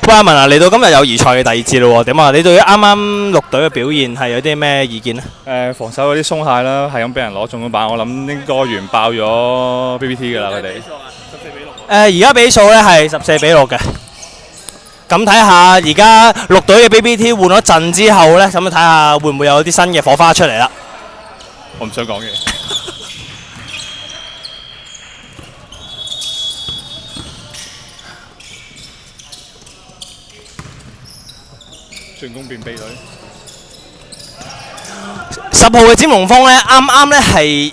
喂，阿文啊，嚟到今日友誼賽嘅第二節咯喎，點啊？你對啱啱綠隊嘅表現係有啲咩意見呢？防守有啲鬆懈啦，係咁俾人攞中咗板，我諗應該完爆咗 BBT 㗎啦，佢哋。而家比數咧係14-6嘅。咁睇下而家綠隊嘅 BBT 換咗陣之後咧，咁睇下會唔會有啲新嘅火花出嚟啦？我唔想講嘢。進攻變秘隊。10號嘅尖龍峰咧，啱啱咧係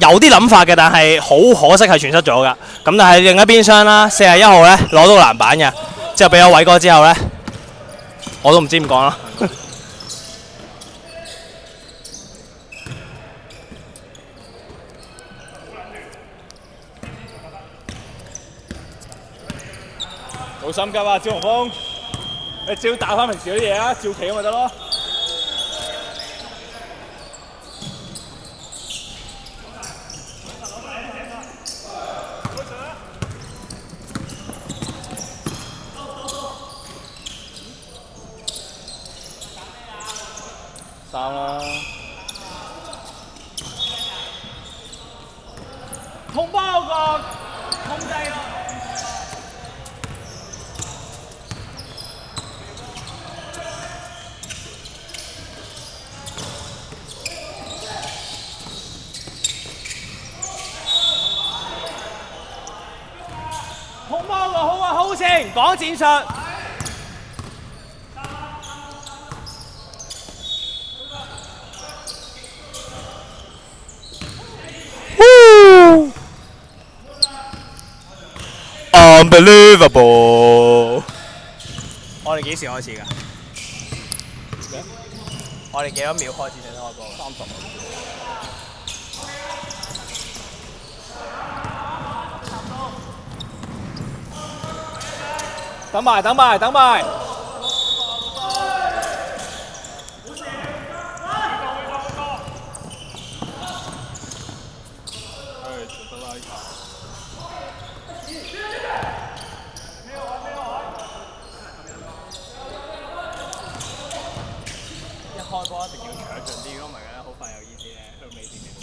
有啲諗法嘅，但係好可惜係傳失咗㗎。咁但係另一邊廂啦，41號咧攞到個籃板嘅，之後俾咗偉哥之後咧，我都唔知點講啦。冇心急啊，焦龍峰，你照打翻平時嗰啲嘢啊，照企咁咪得咯。3啦，控波個控制個。控波個好啊，好成，講戰術。Unbelievable！ 我哋幾時開始㗎？我哋幾多秒開始正式開波？30。等埋，等埋，等埋。開波一定要搶盡啲，如果唔係咧，好快有意思咧，去到尾段冇乜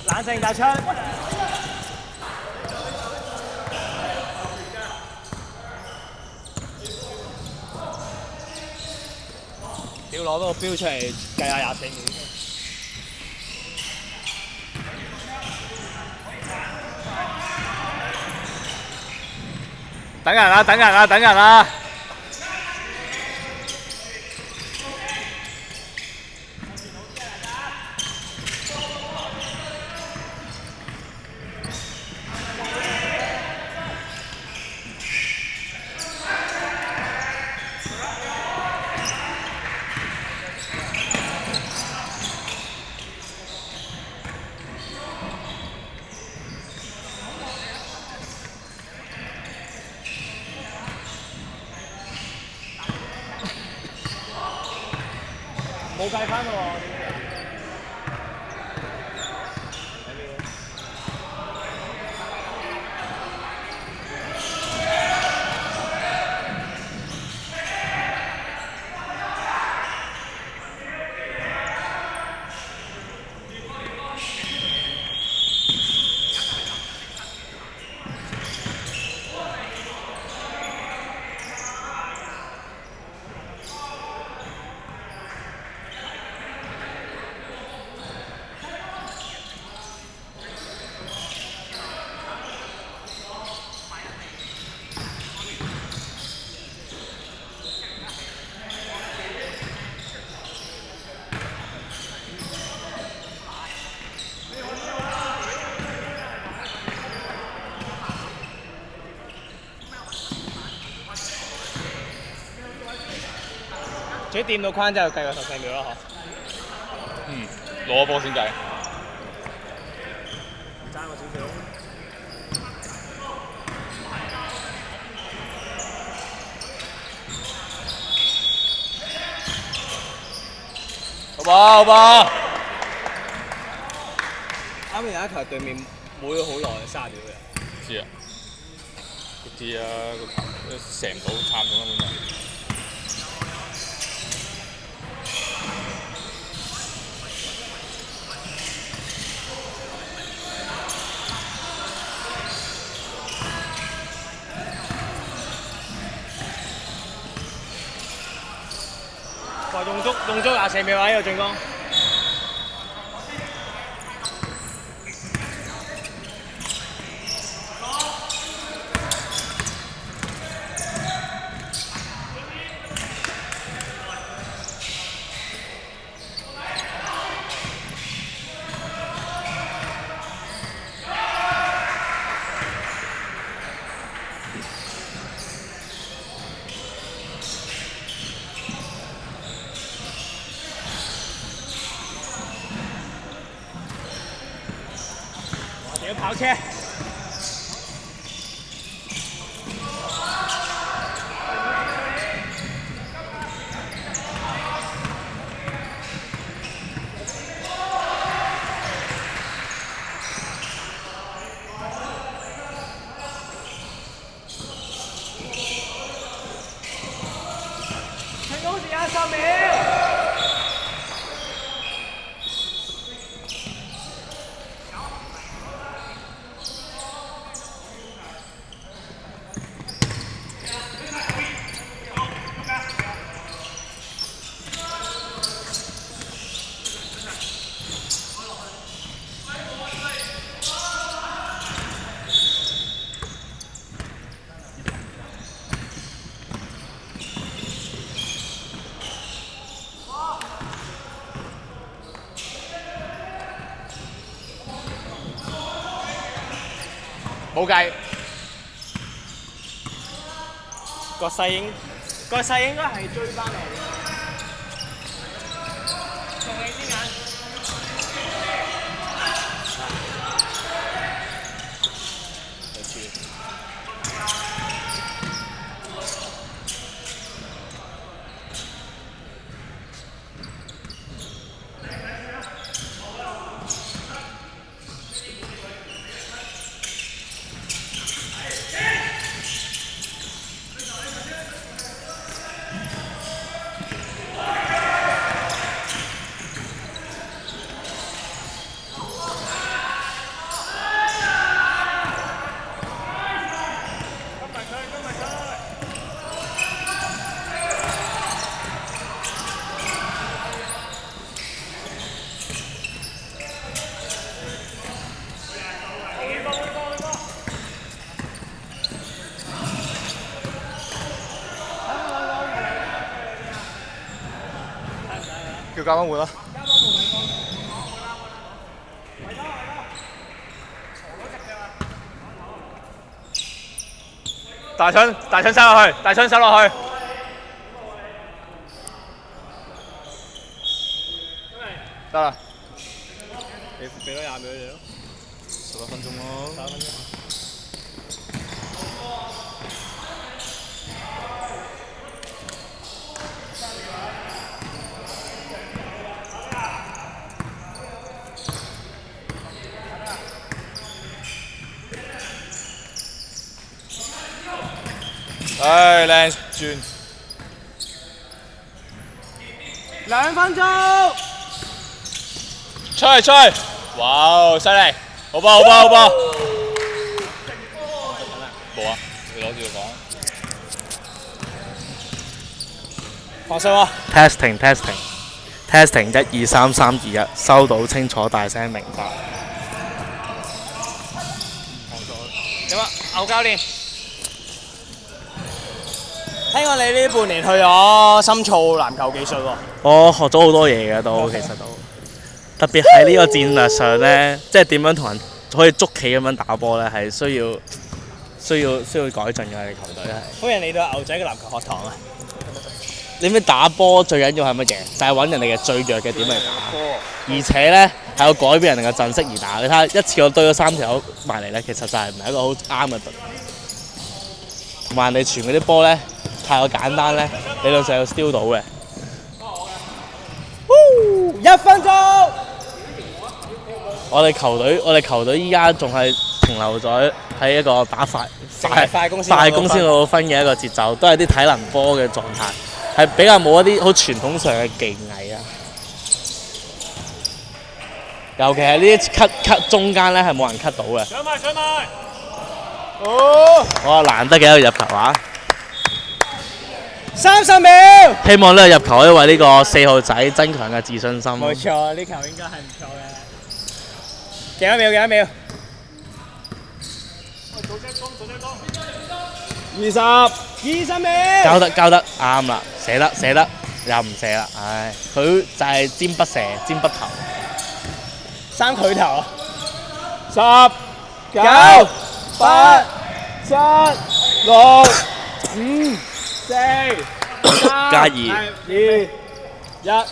冷靜大槍。要攞到個標出嚟計下24秒。等人啊！等人啊！等人啊！冇計翻喎。自己掂到框之後計個14秒咯，嗬。攞波先計。爭個少少。好吧。啱啱有一球對面冇咗好耐，30秒嘅。知啊，知啊，個球射唔到，撐唔到根本就。哇！用足24秒啊！呢個進攻。點跑車？成功時間10秒。冇計，個勢應該係追翻嚟。同你先眼。叫教官換啦。大槍收落去，大槍收落去。得啦。俾多20秒你咯。11分鐘咯。11分鐘。唉，靚轉。2分鐘。出去！哇，犀利！好波！冇啊，你攞住佢講。放心啊。testing 1 2 3 3 2 1，收到清楚，大聲明白。點啊，牛教練？聽講你呢半年去咗深造籃球技術喎。我學咗好多嘢嘅都，其實都特別喺呢個戰略上呢，即係點樣同人可以捉棋咁樣打波呢，係需要改進嘅。你球隊係。歡迎嚟到牛仔嘅籃球學堂啊！你咩打波最緊要係乜嘢？就係揾人哋嘅最弱嘅點嚟打，而且呢，係要改變人哋嘅陣式而打。你睇下一次過堆咗3條友埋嚟呢，其實就係唔係一個好啱嘅隊。同埋人哋傳嗰啲波呢，太過簡單呢，理論上要 steal 到嘅。分鐘。我哋球隊依家仲係停留咗喺一個打快攻先攞到分嘅一個節奏，都係啲體能波嘅狀態，係比較冇一啲好傳統上嘅技藝啊。尤其係呢啲 cut 中間咧係冇人 cut 到嘅。上埋。哦。哇！難得嘅一個入球啊！30秒。希望呢個入球可以為呢個4號仔增強嘅自信心。冇錯，呢球應該係唔錯嘅。幾多秒？20秒。交得啱啦，射得又唔射啦，唉，佢就係尖不射，尖不投。生佢頭。10、9、8、7、6、5、4、3、加2、2、1。